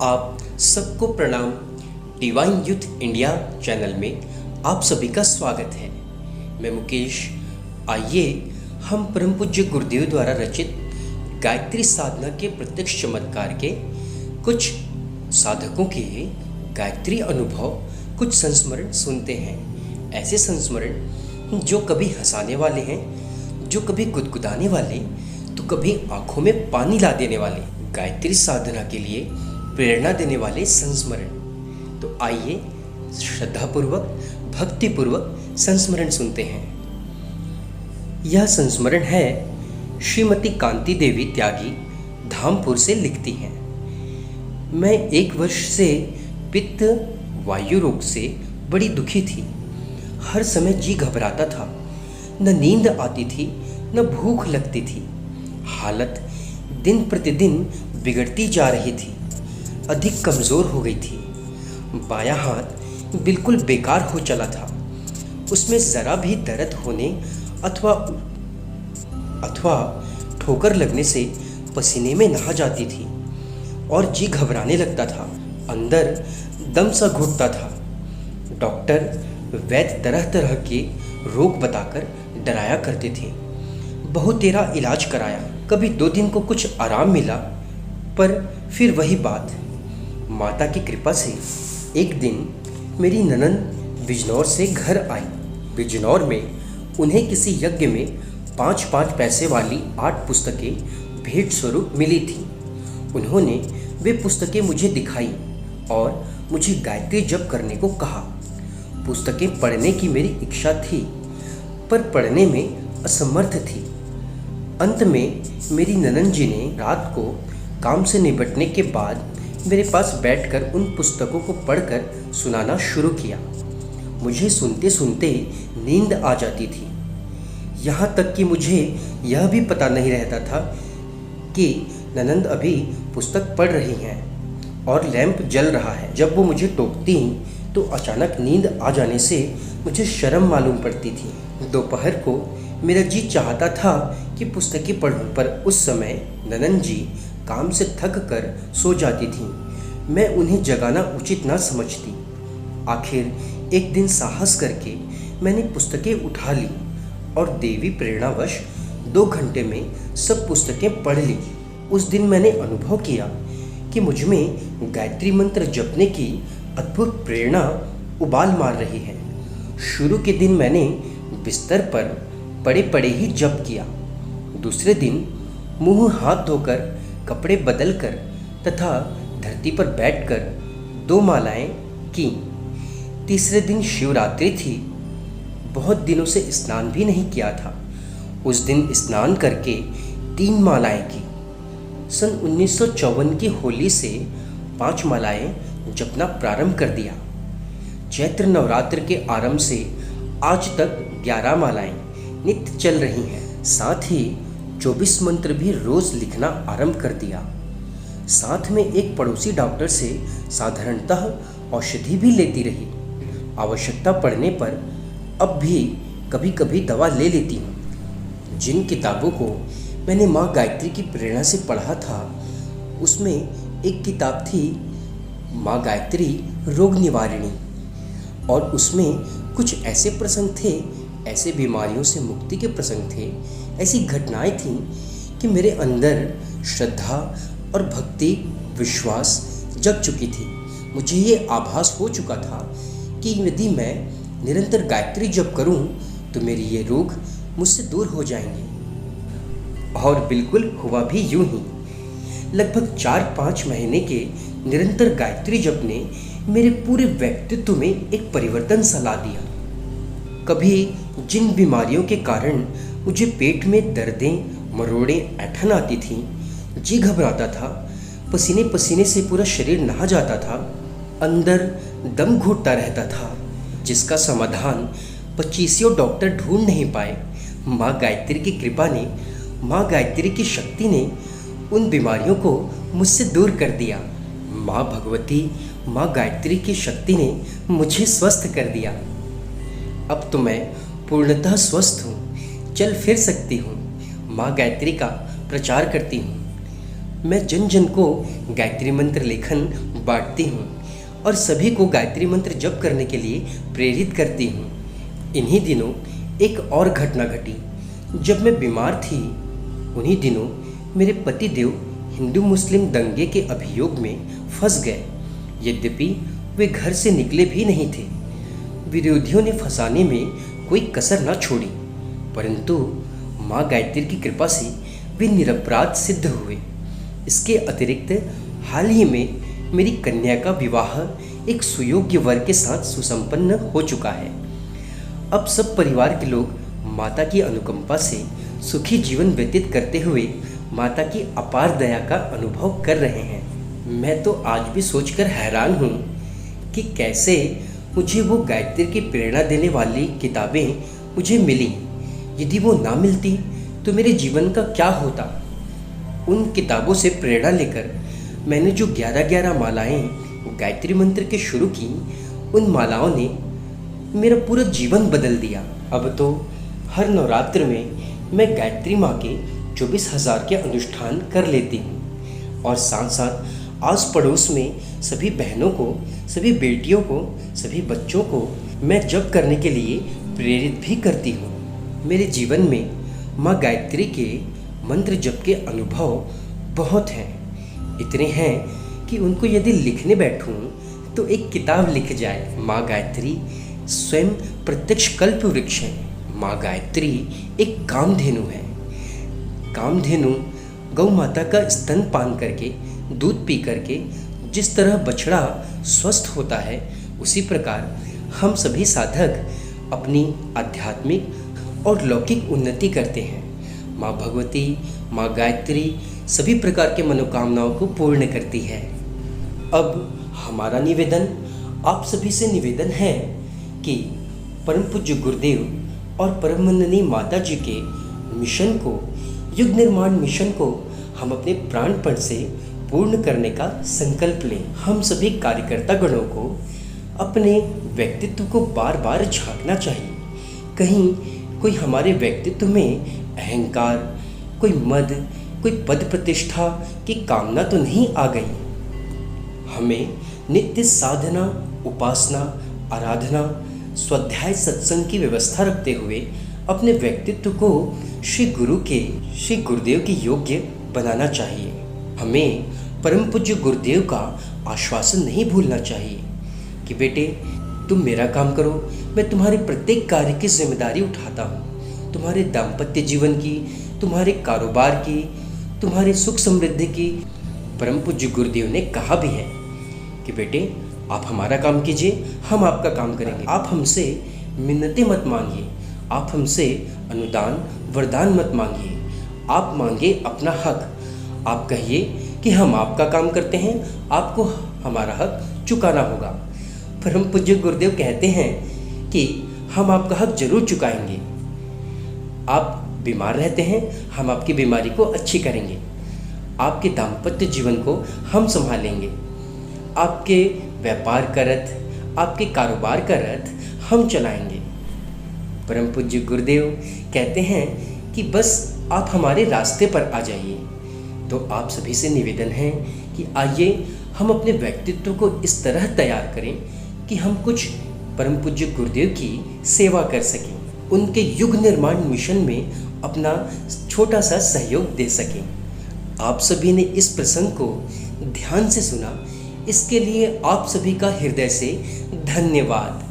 आप सबको प्रणाम। डिवाइन यूथ इंडिया चैनल में आप सभी का स्वागत है। मैं मुकेश। आइए हम परम पूज्य गुरुदेव द्वारा रचित गायत्री साधना के प्रत्यक्ष चमत्कार के कुछ साधकों के गायत्री अनुभव, कुछ संस्मरण सुनते हैं। ऐसे संस्मरण जो कभी हंसाने वाले हैं, जो कभी गुदगुदाने वाले, तो कभी आंखों में पानी ला देने वाले, गायत्री साधना के लिए प्रेरणा देने वाले संस्मरण। तो आइए श्रद्धापूर्वक, भक्तिपूर्वक संस्मरण सुनते हैं। यह संस्मरण है श्रीमती कांति देवी त्यागी, धामपुर से लिखती हैं। मैं 1 वर्ष से पित्त वायु रोग से बड़ी दुखी थी। हर समय जी घबराता था, न नींद आती थी, न भूख लगती थी। हालत दिन प्रतिदिन बिगड़ती जा रही थी, अधिक कमज़ोर हो गई थी। बायां हाथ बिल्कुल बेकार हो चला था। उसमें ज़रा भी दर्द होने अथवा ठोकर लगने से पसीने में नहा जाती थी और जी घबराने लगता था। अंदर दम सा घुटता था। डॉक्टर वैद्य तरह तरह के रोग बताकर डराया करते थे। बहुत तेरा इलाज कराया, कभी 2 दिन को कुछ आराम मिला, पर फिर वही बात। माता की कृपा से एक दिन मेरी ननंद बिजनौर से घर आई। बिजनौर में उन्हें किसी यज्ञ में 5-5 पैसे वाली 8 पुस्तकें भेंट स्वरूप मिली थी। उन्होंने वे पुस्तकें मुझे दिखाई और मुझे गायत्री जप करने को कहा। पुस्तकें पढ़ने की मेरी इच्छा थी, पर पढ़ने में असमर्थ थी। अंत में मेरी ननंद जी ने रात को काम से निपटने के बाद मेरे पास बैठकर उन पुस्तकों को पढ़कर सुनाना शुरू किया। मुझे सुनते सुनते नींद आ जाती थी। यहाँ तक कि मुझे यह भी पता नहीं रहता था कि ननंद अभी पुस्तक पढ़ रही हैं और लैंप जल रहा है। जब वो मुझे टोकती तो अचानक नींद आ जाने से मुझे शर्म मालूम पड़ती थी। दोपहर को मेरा जी चाहता था कि पुस्तकें पढ़ूं, पर उस समय ननंद जी काम से थक कर सो जाती थीं। मैं उन्हें जगाना उचित ना समझती। आखिर एक दिन साहस करके मैंने पुस्तकें उठा ली और देवी प्रेरणावश 2 घंटे में सब पुस्तकें पढ़ ली। उस दिन मैंने अनुभव किया कि मुझ में गायत्री मंत्र जपने की अद्भुत प्रेरणा उबाल मार रही है। शुरू के दिन मैंने बिस्तर पर पड़े पड़े ही जप किया। दूसरे दिन मुंह हाथ धोकर, कपड़े बदलकर तथा धरती पर बैठकर 2 मालाएं की। तीसरे दिन शिवरात्रि थी। बहुत दिनों से स्नान भी नहीं किया था। उस दिन स्नान करके 3 मालाएं की। सन 1954 की होली से 5 मालाएं जपना प्रारंभ कर दिया। चैत्र नवरात्र के आरंभ से आज तक 11 मालाएं नित्य चल रही हैं। साथ ही 24 मंत्र भी रोज लिखना आरंभ कर दिया। साथ में एक पड़ोसी डॉक्टर से साधारणतः औषधि भी लेती रही। आवश्यकता पड़ने पर अब भी कभी कभी दवा ले लेती हूँ। जिन किताबों को मैंने माँ गायत्री की प्रेरणा से पढ़ा था, उसमें एक किताब थी माँ गायत्री रोग निवारिणी, और उसमें कुछ ऐसे प्रसंग थे, ऐसे बीमारियों से मुक्ति के प्रसंग थे, ऐसी घटनाएं थीं कि मेरे अंदर श्रद्धा और भक्ति, विश्वास जग चुकी थी। मुझे ये आभास हो चुका था कि यदि मैं निरंतर गायत्री जप करूं तो मेरे ये रोग मुझसे दूर हो जाएंगे। और बिल्कुल हुआ भी यूं ही। लगभग 4-5 महीने के निरंतर गायत्री जप ने मेरे पूरे व्यक्तित्व में एक परिवर्तन सा ला दिया। कभी जिन बीमारियों के कारण मुझे पेट में दर्दें, मरोड़ें, ऐंठन आती थी, जी घबराता था, पसीने पसीने से पूरा शरीर नहा जाता था, अंदर दम घुटता रहता था, जिसका समाधान 25 डॉक्टर ढूंढ नहीं पाए, माँ गायत्री की कृपा ने, माँ गायत्री की शक्ति ने उन बीमारियों को मुझसे दूर कर दिया। माँ भगवती, माँ गायत्री की शक्ति ने मुझे स्वस्थ कर दिया। अब तो मैं पूर्णतः स्वस्थ हूँ, चल फिर सकती हूँ, माँ गायत्री का प्रचार करती हूँ। मैं जन जन को गायत्री मंत्र लेखन बांटती हूँ और सभी को गायत्री मंत्र जप करने के लिए प्रेरित करती हूँ। इन्हीं दिनों एक और घटना घटी। जब मैं बीमार थी, उन्हीं दिनों मेरे पतिदेव हिंदू मुस्लिम दंगे के अभियोग में फंस गए। यद्यपि वे घर से निकले भी नहीं थे। विरोधियों ने फंसाने में कोई कसर न छोड़ी, परंतु माँ गायत्री की कृपा से वे निरपराध सिद्ध हुए। इसके अतिरिक्त हाल ही में मेरी कन्या का विवाह एक सुयोग्य वर के साथ सुसंपन्न हो चुका है। अब सब परिवार के लोग माता की अनुकंपा से सुखी जीवन व्यतीत करते हुए माता की अपार दया का अनुभव कर रहे हैं। मैं तो आज भी सोचकर हैरान हूँ कि कैसे मुझे वो गायत्री की प्रेरणा देने वाली किताबें मुझे मिली। यदि वो ना मिलती तो मेरे जीवन का क्या होता। उन किताबों से प्रेरणा लेकर मैंने जो 11-11 मालाएं गायत्री मंत्र के शुरू की, उन मालाओं ने मेरा पूरा जीवन बदल दिया। अब तो हर नवरात्र में मैं गायत्री माँ के 24,000 के अनुष्ठान कर लेती हूँ और साथ साथ आस पड़ोस में सभी बहनों को, सभी बेटियों को, सभी बच्चों को मैं जप करने के लिए प्रेरित भी करती हूँ। मेरे जीवन में माँ गायत्री के मंत्र जप के अनुभव बहुत हैं। इतने हैं कि उनको यदि लिखने बैठूं तो एक किताब लिख जाए। माँ गायत्री स्वयं प्रत्यक्ष कल्प वृक्ष है। माँ गायत्री एक कामधेनु है। कामधेनु गौ माता का स्तन पान करके, दूध पी करके जिस तरह बछड़ा स्वस्थ होता है, उसी प्रकार हम सभी साधक अपनी आध्यात्मिक और लौकिक उन्नति करते हैं। माँ भगवती, माँ गायत्री सभी प्रकार के मनोकामनाओं को पूर्ण करती है। अब हमारा निवेदन, आप सभी से निवेदन है कि परम पूज्य गुरुदेव और परमवंदनीय माता जी के मिशन को, युग निर्माण मिशन को हम अपने प्राणपण से पूर्ण करने का संकल्प लें। हम सभी कार्यकर्ता गणों को अपने व्यक्तित्व को बार बार झांकना चाहिए। कहीं कोई हमारे व्यक्तित्व में अहंकार, कोई मद, कोई पद प्रतिष्ठा की कामना तो नहीं आ गई। हमें नित्य साधना, उपासना, आराधना, स्वाध्याय, सत्संग की व्यवस्था रखते हुए अपने व्यक्तित्व को श्री गुरुदेव के योग्य बनाना चाहिए। हमें परम पूज्य गुरुदेव का आश्वासन नहीं भूलना चाहिए कि बेटे तुम मेरा काम करो, मैं तुम्हारे प्रत्येक कार्य की जिम्मेदारी उठाता हूँ। तुम्हारे दाम्पत्य जीवन की, तुम्हारे कारोबार की, तुम्हारे सुख समृद्धि की। परम पूज्य गुरुदेव ने कहा भी है कि बेटे आप हमारा काम कीजिए, हम आपका काम करेंगे। आप हमसे मिन्नतें मत मांगिए, आप हमसे अनुदान वरदान मत मांगिए। आप मांगे अपना हक। आप कहिए कि हम आपका काम करते हैं, आपको हमारा हक चुकाना होगा। परम पूज्य गुरुदेव कहते हैं कि हम आपका हक जरूर चुकाएंगे। आप बीमार रहते हैं, हम आपकी बीमारी को अच्छी करेंगे। आपके दाम्पत्य जीवन को हम संभालेंगे। आपके व्यापार का रथ, आपके कारोबार का रथ हम चलाएंगे। परम पूज्य गुरुदेव कहते हैं कि बस आप हमारे रास्ते पर आ जाइए। तो आप सभी से निवेदन है कि आइए हम अपने व्यक्तित्व को इस तरह तैयार करें कि हम कुछ परम पूज्य गुरुदेव की सेवा कर सकें, उनके युग निर्माण मिशन में अपना छोटा सा सहयोग दे सकें। आप सभी ने इस प्रसंग को ध्यान से सुना, इसके लिए आप सभी का हृदय से धन्यवाद।